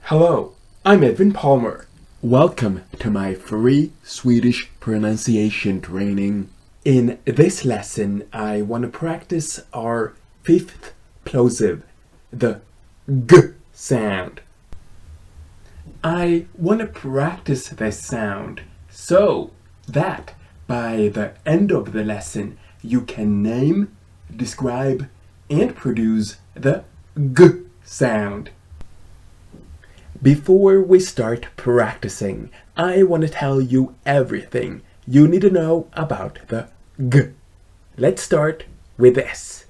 Hello, I'm Edwin Palmer. Welcome to my free Swedish pronunciation training. In this lesson, I want to practice our fifth plosive, the g sound. I want to practice this sound so that by the end of the lesson, you can name, describe, and produce the g sound. Before we start practicing, I want to tell you everything you need to know about the g. Let's start with this.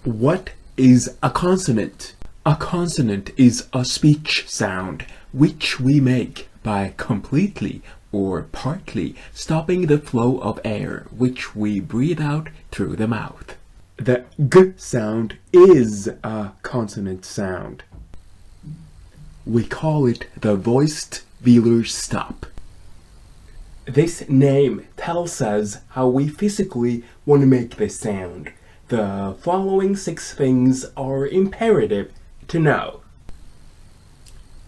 What is a consonant? A consonant is a speech sound which we make by completely or partly stopping the flow of air which we breathe out through the mouth. The g sound is a consonant sound. We call it the voiced velar stop. This name tells us how we physically want to make this sound. The following 6 things are imperative to know.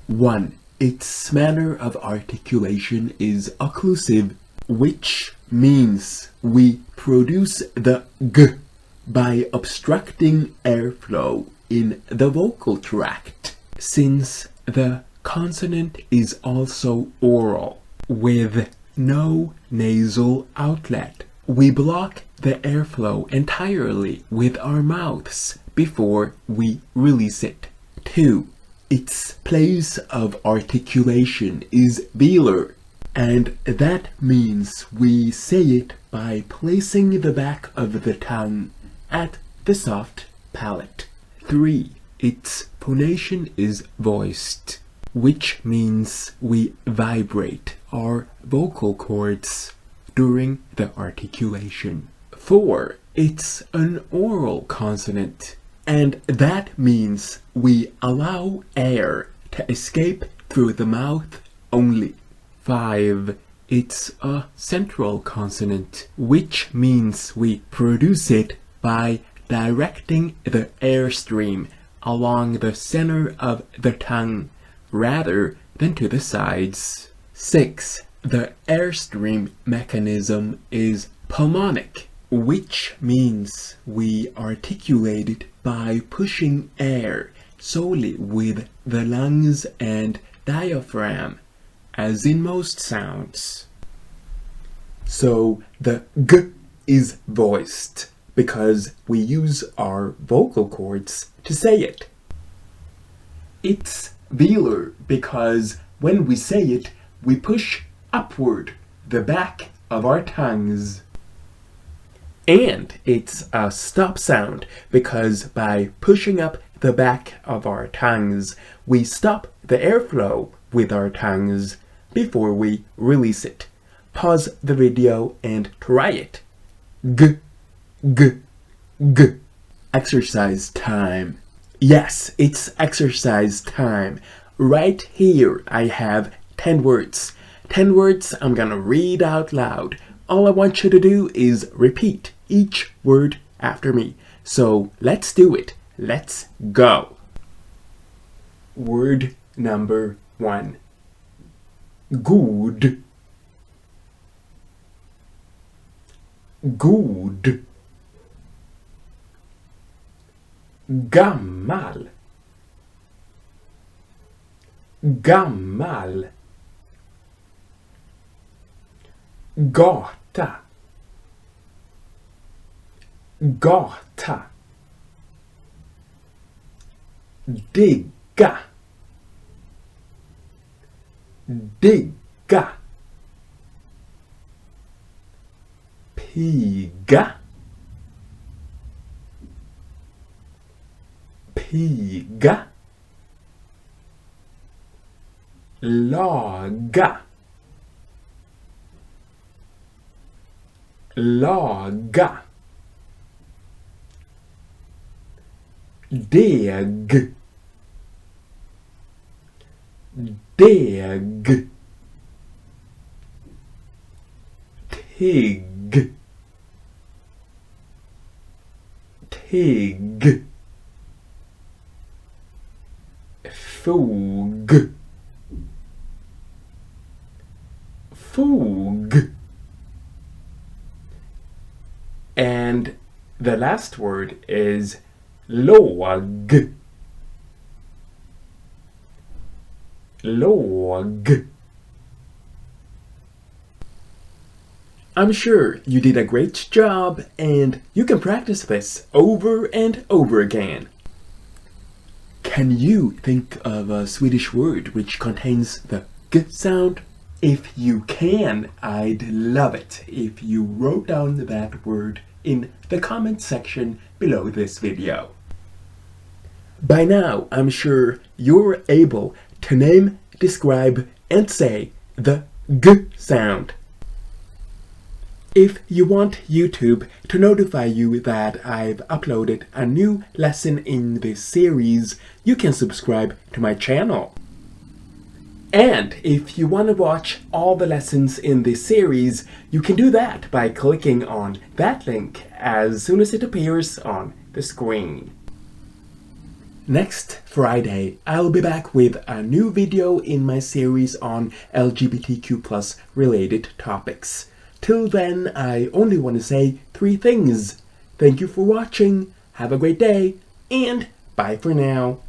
1. Its manner of articulation is occlusive, which means we produce the g by obstructing airflow in the vocal tract. Since the consonant is also oral, with no nasal outlet, we block the airflow entirely with our mouths before we release it. 2. Its place of articulation is velar, and that means we say it by placing the back of the tongue at the soft palate. 3. Its phonation is voiced, which means we vibrate our vocal cords during the articulation. 4. It's an oral consonant, and that means we allow air to escape through the mouth only. 5. It's a central consonant, which means we produce it by directing the airstream along the center of the tongue rather than to the sides. 6. The airstream mechanism is pulmonic, which means we articulate it by pushing air solely with the lungs and diaphragm, as in most sounds. So the g is voiced because we use our vocal cords to say it. It's velar because when we say it, we push upward the back of our tongues. And it's a stop sound because by pushing up the back of our tongues, we stop the airflow with our tongues before we release it. Pause the video and try it. G, g, g. Exercise time. Yes, it's exercise time. Right here I have 10 words. 10 words I'm gonna read out loud. All I want you to do is repeat each word after me. So let's do it. Let's go. Word number 1. God. God. Gammal. Gammal. Gata. Gata. Digga. Digga. Piga. Piga. Laga. Laga. Deg. Deg. Tigg. Tigg. fog, fog. And the last word is låg, låg. I'm sure you did a great job, and you can practice this over and over again. Can you think of a Swedish word which contains the g sound? If you can, I'd love it if you wrote down that word in the comment section below this video. By now, I'm sure you're able to name, describe, and say the g sound. If you want YouTube to notify you that I've uploaded a new lesson in this series, you can subscribe to my channel. And if you want to watch all the lessons in this series, you can do that by clicking on that link as soon as it appears on the screen. Next Friday, I'll be back with a new video in my series on LGBTQ+ related topics. Till then, I only want to say 3 things. Thank you for watching, have a great day, and bye for now.